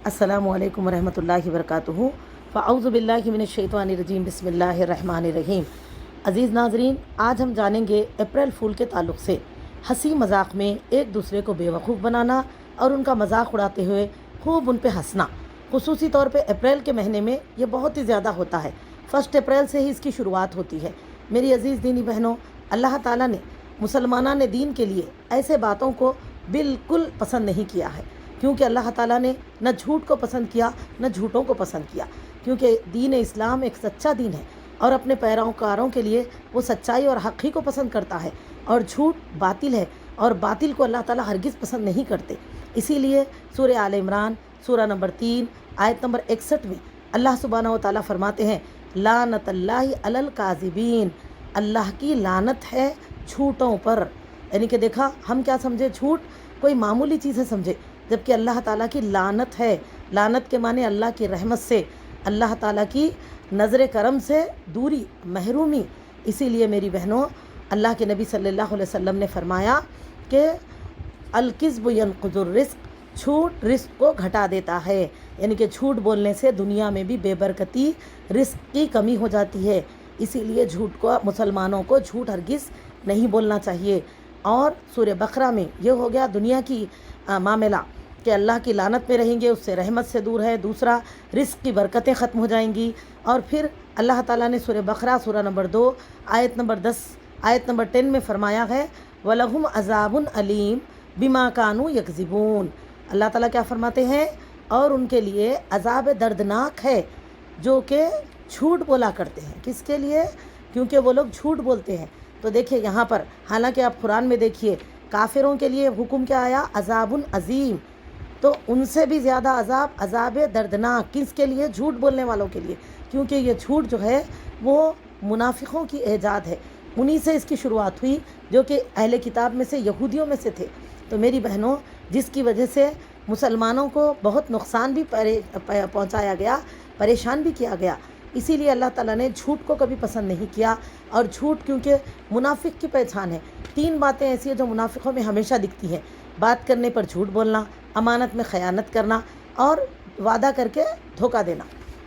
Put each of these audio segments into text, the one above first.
अस्सलामु अलैकुम वरहमतुल्लाहि वबरकातुहू। फ़अऊज़ु बिल्लाहि मिनश्शैतानिर्रजीम बिस्मिल्लाहिर्रहमानिर्रहीम। अज़ीज़ नाज़रीन, आज हम जानेंगे अप्रैल फूल के ताल्लुक़ से हंसी मजाक में एक दूसरे को बेवकूफ़ बनाना और उनका मजाक उड़ाते हुए खूब उन पे हंसना। खुसूसी तौर पे अप्रैल के महीने में ये बहुत ही ज़्यादा होता है। 1 अप्रैल से ही इसकी शुरुआत होती है। मेरी अज़ीज़ दीनी बहनों, अल्लाह ताला ने मुसलमाना ने दीन के लिए ऐसे बातों को बिल्कुल पसंद नहीं किया है, क्योंकि अल्लाह ताला ने न झूठ को पसंद किया न झूठों को पसंद किया, क्योंकि दीन इस्लाम एक सच्चा दीन है और अपने पैरोकारों के लिए वो सच्चाई और हक़ ही को पसंद करता है, और झूठ बातिल है और बातिल को अल्लाह ताला हरगिज़ पसंद नहीं करते। इसीलिए सूरह आल इमरान सूरह नंबर 3 आयत नंबर 61 में अल्लाह सुब्हानहू व तआला फरमाते हैं, लानतल्लाहि अलल काज़िबीन, अल्लाह की लानत है झूठों पर। यानी कि देखा, हम क्या समझे, झूठ कोई मामूली चीज़ है समझे, जबकि अल्लाह ताला की लानत है। लानत के माने अल्लाह की रहमत से, अल्लाह ताला की नज़र करम से दूरी, महरूमी। इसीलिए मेरी बहनों, अल्लाह के नबी सल्लल्लाहु अलैहि वसल्लम ने फरमाया कि अल-किज़्बु यनक़ुज़ुर रिज़्क़, झूठ रिज़्क़ को घटा देता है। यानी कि झूठ बोलने से दुनिया में भी बेबरकती, रिज़्क़ की कमी हो जाती है। इसीलिए झूठ को, मुसलमानों को झूठ हरगिज़ नहीं बोलना चाहिए। और सूरह बकरा में ये हो गया दुनिया की मामला कि अल्लाह की लानत में रहेंगे, उससे रहमत से दूर है। दूसरा, रिज़्क़ की बरकतें ख़त्म हो जाएंगी। और फिर अल्लाह ताला ने सूरह बकरा सूरह नंबर 2 आयत नंबर 10 आयत नंबर 10 में फरमाया है, वलहुम अज़ाबुन अलीम बिमा कानू यकज़िबून। अल्लाह ताला क्या फरमाते हैं, और उनके लिए अज़ाब दर्दनाक है जो कि झूठ बोला करते हैं। किसके लिए? क्योंकि वो लोग झूठ बोलते हैं। तो देखिए यहाँ पर, हालांकि आप कुरान में देखिए, काफिरों के लिए हुक्म क्या आया, अज़ाबुन अज़ीम। तो उनसे भी ज़्यादा अज़ाब, अज़ाब दर्दनाक। किसके लिए? झूठ बोलने वालों के लिए, क्योंकि ये झूठ जो है वो मुनाफिकों की ईजाद है। उन्हीं से इसकी शुरुआत हुई, जो कि अहले किताब में से, यहूदियों में से थे। तो मेरी बहनों, जिसकी वजह से मुसलमानों को बहुत नुकसान भी पहुँचाया गया, परेशान भी किया गया। इसीलिए अल्लाह ताला ने झूठ को कभी पसंद नहीं किया। और झूठ क्योंकि मुनाफिक की पहचान है। 3 बातें ऐसी हैं जो मुनाफिकों में हमेशा दिखती हैं: बात करने पर झूठ बोलना, अमानत में ख़यानत करना, और वादा करके धोखा देना।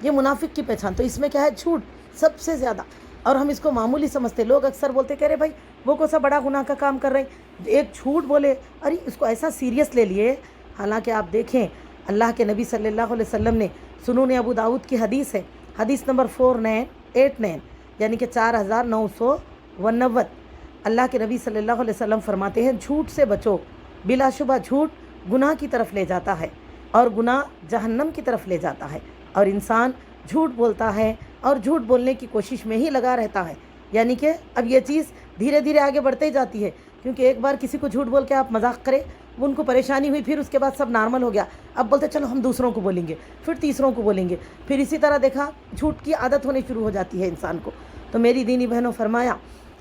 ये मुनाफिक की पहचान। तो इसमें क्या है? झूठ सबसे ज़्यादा। और हम इसको मामूली समझते। लोग अक्सर बोलते, कह रहे भाई वो कौन सा बड़ा गुनाह का काम कर रहे हैं, एक झूठ बोले, अरे इसको ऐसा सीरियस ले लिए। हालांकि आप देखें, अल्लाह के नबी सल्लल्लाहु अलैहि वसल्लम ने, सुनून अबू दाऊद की हदीस है, हदीस नंबर 4989, यानी कि 4989, अल्लाह के नबी सल्लल्लाहु अलैहि वसल्लम फरमाते हैं, झूठ से बचो, बिलाशुबा झूठ गुनाह की तरफ ले जाता है और गुनाह जहन्नम की तरफ ले जाता है। और इंसान झूठ बोलता है और झूठ बोलने की कोशिश में ही लगा रहता है। यानी कि अब ये चीज़ धीरे धीरे आगे बढ़ते ही जाती है, क्योंकि एक बार किसी को झूठ बोल के आप मजाक करें, वो उनको परेशानी हुई, फिर उसके बाद सब नॉर्मल हो गया। अब बोलते चलो हम दूसरों को बोलेंगे, फिर तीसरों को बोलेंगे, फिर इसी तरह देखा झूठ की आदत होनी शुरू हो जाती है इंसान को। तो मेरी दीनी बहनों, फरमाया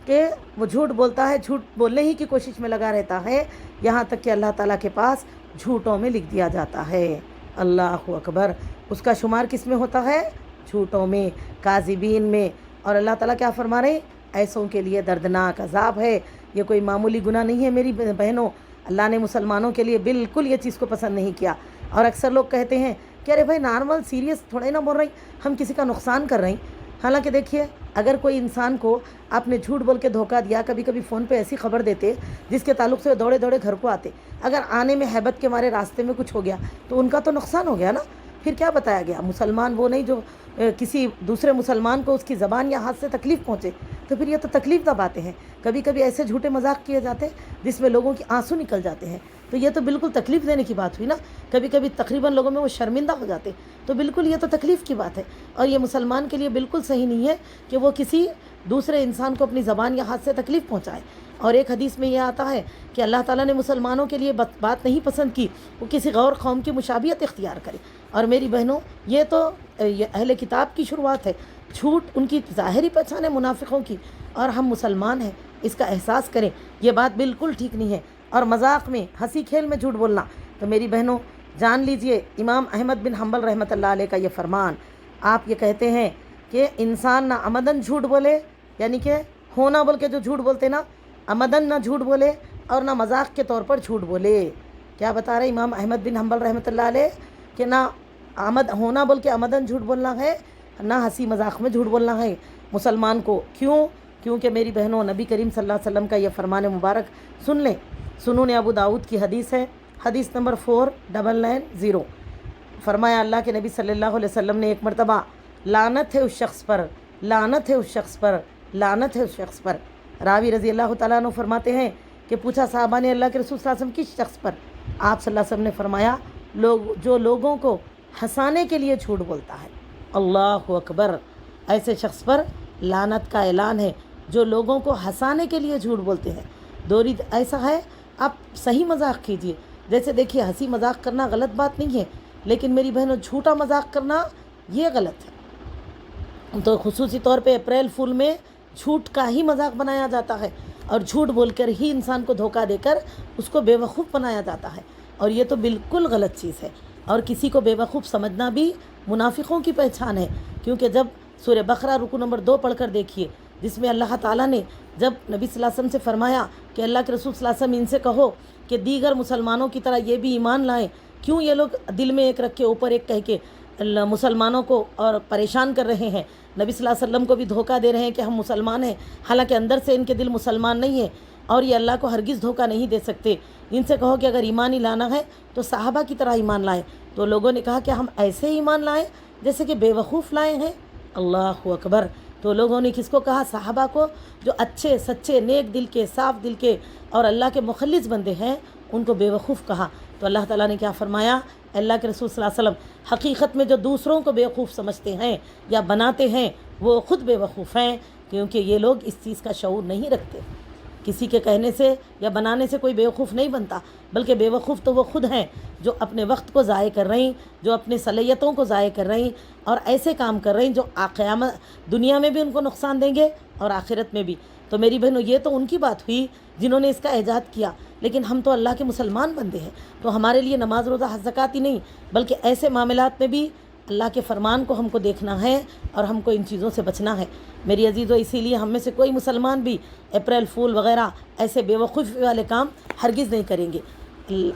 कि वो झूठ बोलता है, झूठ बोलने ही की कोशिश में लगा रहता है, यहाँ तक कि अल्लाह ताला के पास झूठों में लिख दिया जाता है। अल्लाह अकबर। उसका शुमार किस में होता है? झूठों में, काज़िबीन में। और अल्लाह ताला क्या फरमा रहे? ऐसों के लिए दर्दनाक अजाब है। ये कोई मामूली गुनाह नहीं है मेरी बहनों। अल्लाह ने मुसलमानों के लिए बिल्कुल ये चीज़ को पसंद नहीं किया। और अक्सर लोग कहते हैं कि अरे भाई नॉर्मल सीरियस थोड़े ना बोल रही, हम किसी का नुकसान कर रही। हालांकि देखिए, अगर कोई इंसान को आपने झूठ बोल के धोखा दिया, कभी कभी फ़ोन पे ऐसी खबर देते जिसके ताल्लुक से दौड़े दौड़े घर को आते, अगर आने में हैबत के मारे रास्ते में कुछ हो गया तो उनका तो नुकसान हो गया ना। फिर क्या बताया गया? मुसलमान वो नहीं जो किसी दूसरे मुसलमान को उसकी ज़बान या हाथ से तकलीफ़ पहुँचे। तो फिर ये तो तकलीफ़ दा बातें हैं। कभी कभी ऐसे झूठे मजाक किए जाते जिसमें लोगों की आंसू निकल जाते हैं, तो ये तो बिल्कुल तकलीफ़ देने की बात हुई ना। कभी कभी तकरीबन लोगों में वो शर्मिंदा हो जाते, तो बिल्कुल ये तो तकलीफ़ की बात है। और ये मुसलमान के लिए बिल्कुल सही नहीं है कि वो किसी दूसरे इंसान को अपनी ज़बान या हाथ से तकलीफ़ पहुँचाए। और एक हदीस में ये आता है कि अल्लाह ताला ने मुसलमानों के लिए बात नहीं पसंद की वो किसी गौर कौम की मुशाबियत इख्तियार करे। और मेरी बहनों, ये तो ये अहले किताब की शुरुआत है। झूठ उनकी ज़ाहिरी पहचान है मुनाफिकों की, और हम मुसलमान हैं, इसका एहसास करें। ये बात बिल्कुल ठीक नहीं है। और मजाक में, हंसी खेल में झूठ बोलना, तो मेरी बहनों जान लीजिए, इमाम अहमद बिन हम्बल रहमतुल्लाह अलैह का ये फरमान, आप ये कहते हैं कि इंसान ना अमदन झूठ बोले, यानी कि होना बोल के जो झूठ बोलते ना, अमदन ना झूठ बोले और ना मजाक के तौर पर झूठ बोले। क्या बता रहे इमाम अहमद बिन हम्बल रहमतुल्लाह अलैह कि ना आमद होना बोल के आमदन झूठ बोलना है, ना हंसी मजाक में झूठ बोलना है मुसलमान को। क्यों? क्योंकि मेरी बहनों, नबी करीम सल्लल्लाहु अलैहि वसल्लम का यह फरमान मुबारक सुन लें। सुनून अबू दाऊद की हदीस है, हदीस नंबर 4990। फरमाया अल्लाह के नबी सल्लल्लाहु अलैहि वसल्लम ने एक मरतबा, लानत है उस शख्स पर, लानत है उस शख्स पर, लानत है उस शख्स पर। रावी रज़ी अल्लाह तआला अन्हु फरमाते हैं कि पूछा साहबा ने अल्लाह के रसूल सल्लल्लाहु अलैहि वसल्लम किस शख्स पर? आप सल्लल्लाहु अलैहि वसल्लम ने फरमाया, जो लोगों को हंसाने के लिए झूठ बोलता है। अल्लाहु अकबर। ऐसे शख्स पर लानत का ऐलान है जो लोगों को हंसाने के लिए झूठ बोलते हैं। दोरी ऐसा है, आप सही मजाक कीजिए। जैसे देखिए, हंसी मजाक करना गलत बात नहीं है, लेकिन मेरी बहनों झूठा मजाक करना ये गलत है। तो खुसूसी तौर पे अप्रैल फूल में झूठ का ही मजाक बनाया जाता है और झूठ बोलकर ही इंसान को धोखा देकर उसको बेवकूफ़ बनाया जाता है, और ये तो बिल्कुल गलत चीज़ है। और किसी को बेवकूफ़ समझना भी मुनाफिकों की पहचान है। क्योंकि जब सूरह बकरा रुकू नंबर 2 पढ़कर देखिए, जिसमें अल्लाह ताला ने जब नबी सल्लल्लाहु अलैहि वसल्लम से फरमाया कि अल्लाह के रसूल सल्लल्लाहु अलैहि वसल्लम इनसे कहो कि दीगर मुसलमानों की तरह ये भी ईमान लाएं। क्यों ये लोग दिल में एक रख के ऊपर एक कह के मुसलमानों को और परेशान कर रहे हैं, नबी सल्लल्लाहु अलैहि वसल्लम को भी धोखा दे रहे हैं कि हम मुसलमान हैं, हालांकि अंदर से इनके दिल मुसलमान नहीं है, और ये अल्लाह को हरगिज़ धोखा नहीं दे सकते। इनसे कहो कि अगर ईमान ही लाना है तो सहाबा की तरह ईमान लाएं। तो लोगों ने कहा कि हम ऐसे ईमान लाएं जैसे कि बेवकूफ़ लाए हैं। अल्लाहु अकबर। तो लोगों ने किसको कहा? सहाबा को, जो अच्छे सच्चे नेक दिल के, साफ़ दिल के और अल्लाह के मुखलिस बंदे हैं, उनको बेवकूफ़ कहा। तो अल्लाह ताला ने क्या फरमाया? अल्लाह के रसूल सल्लल्लाहु अलैहि वसल्लम, हकीकत में जो दूसरों को बेवकूफ़ समझते हैं या बनाते हैं वो ख़ुद बेवकूफ़ हैं, क्योंकि ये लोग इस चीज़ का शऊर नहीं रखते। किसी के कहने से या बनाने से कोई बेवकूफ़ नहीं बनता, बल्कि बेवकूफ़ तो वो खुद हैं जो अपने वक्त को ज़ाय कर रही, जो अपनी सलाहियतों को ज़ाय कर रही और ऐसे काम कर रही जो क़यामत दुनिया में भी उनको नुकसान देंगे और आखिरत में भी। तो मेरी बहनों, ये तो उनकी बात हुई जिन्होंने इसका ईजाद किया, लेकिन हम तो अल्लाह के मुसलमान बंदे हैं। तो हमारे लिए नमाज रोज़ा हज ज़कात ही नहीं, बल्कि ऐसे मामलात में भी अल्लाह के फरमान को हमको देखना है और हमको इन चीज़ों से बचना है मेरी अजीज़ों। इसीलिए हम में से कोई मुसलमान भी अप्रैल फूल वग़ैरह ऐसे बेवकूफ़ी वाले काम हरगिज़ नहीं करेंगे।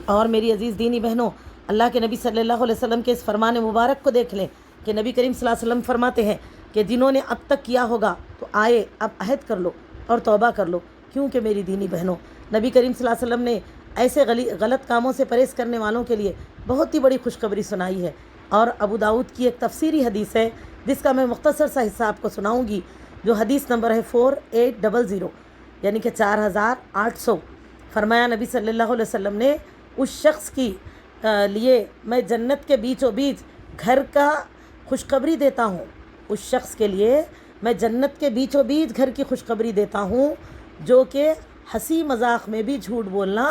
और मेरी अजीज़ दीनी बहनों, अल्लाह के नबी सल्लल्लाहु अलैहि वसल्लम के इस फरमान मुबारक को देख लें कि नबी करीम सल्लल्लाहु अलैहि वसल्लम फरमाते हैं कि जिन्होंने अब तक किया होगा तो आए अब अहद कर लो और तौबा कर लो। क्योंकि मेरी दीनी बहनों, नबी करीम सल्लल्लाहु अलैहि वसल्लम ने ऐसे गलत कामों से परहेज़ करने वालों के लिए बहुत ही बड़ी खुशखबरी सुनाई है। और अबू दाऊद की एक तफसीरी हदीस है जिसका मैं मुख्तसर सा हिस्सा आपको सुनाऊंगी, जो हदीस नंबर है 4800, यानी कि 4800। फरमाया नबी सल्लल्लाहु अलैहि वसल्लम ने, उस शख्स की लिए मैं जन्नत के बीचों बीच घर का खुशखबरी देता हूँ। उस शख्स के लिए मैं जन्नत के बीचों बीच घर की खुशखबरी देता हूँ जो कि हंसी मजाक में भी झूठ बोलना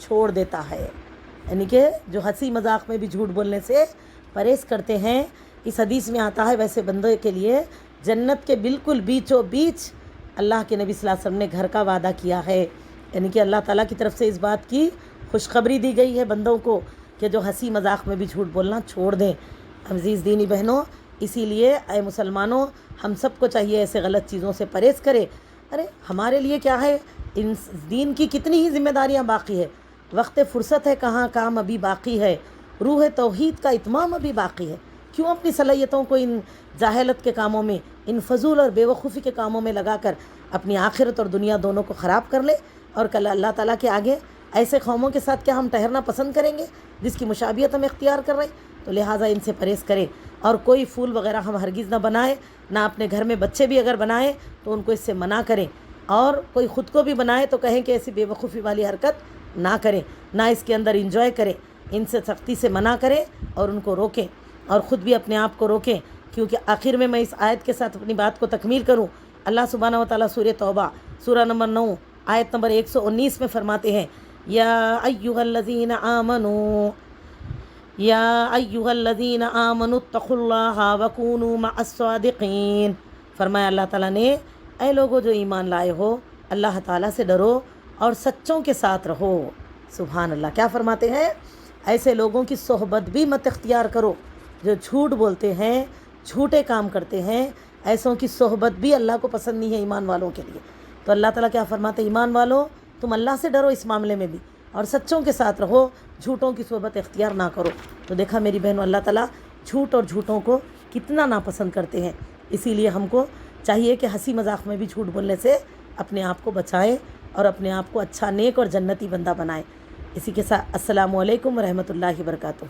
छोड़ देता है। यानी कि जो हंसी मजाक में भी झूठ बोलने से परहेज़ करते हैं, इस हदीस में आता है वैसे बंदे के लिए जन्नत के बिल्कुल बीचों बीच अल्लाह के नबी सल्लल्लाहु अलैहि वसल्लम ने घर का वादा किया है। यानी कि अल्लाह ताला की तरफ से इस बात की खुशखबरी दी गई है बंदों को कि जो हंसी मजाक में भी झूठ बोलना छोड़ दें। अज़ीज़ दीनी बहनों, इसीलिए ऐ मुसलमानों, हम सबको चाहिए ऐसे गलत चीज़ों से परहेज़ करें। अरे हमारे लिए क्या है, इन दीन की कितनी ही जिम्मेदारियाँ बाकी है, वक्त फ़ुर्सत है कहाँ, काम अभी बाकी है, रूह तौहीद का इत्माम अभी बाकी है। क्यों अपनी सलाहियतों को इन जाहलत के कामों में, इन फजूल और बेवकूफ़ी के कामों में लगाकर अपनी आखिरत और दुनिया दोनों को ख़राब कर ले। और कल अल्लाह ताला के आगे ऐसे कौमों के साथ क्या हम ठहरना पसंद करेंगे जिसकी मुशाबियत हम इख्तियार कर रहे हैं? तो लिहाजा इनसे परहेज़ करें और कोई फूल वगैरह हम हरगिज़ ना बनाए, ना अपने घर में बच्चे भी अगर बनाएं तो उनको इससे मना करें, और कोई ख़ुद को भी बनाए तो कहें कि ऐसी बेवकूफ़ी वाली हरकत ना करें, ना इसके अंदर इंजॉय करें। इनसे सख्ती से मना करें और उनको रोकें और ख़ुद भी अपने आप को रोकें। क्योंकि आखिर में मैं इस आयत के साथ अपनी बात को तकमील करूं। अल्लाह सुब्हानहू व तआला सूरह तौबा सूरा नंबर 9 आयत नंबर 119 में फरमाते हैं, या अय्युहल्लज़ीना आमनू तक़ुल्लाहा वकूनू मअस्सादिक़ीन। फरमाया अल्लाह ताला ने, ऐ लोगो जो ईमान लाए हो, अल्लाह ताला से डरो और सच्चों के साथ रहो। सुभान अल्लाह। क्या फरमाते हैं? ऐसे लोगों की सोहबत भी मत इख्तियार करो जो झूठ बोलते हैं, झूठे काम करते हैं। ऐसों की सोहबत भी अल्लाह को पसंद नहीं है ईमान वालों के लिए। तो अल्लाह ताला क्या फरमाते हैं? ईमान वालों, तुम अल्लाह से डरो इस मामले में भी और सच्चों के साथ रहो, झूठों की सोहबत इख्तियार ना करो। तो देखा मेरी बहनों, अल्लाह ताला جھوٹ اور جھوٹوں کو کتنا ناپسند کرتے ہیں۔ اسی لیے ہم کو چاہیے کہ ہنسی مذاق میں بھی جھوٹ بولنے سے اپنے آپ کو بچائیں اور اپنے آپ کو اچھا نیک اور جنتی بندہ بنائیں۔ اسی کے ساتھ السلام علیکم ورحمۃ اللہ وبرکاتہ۔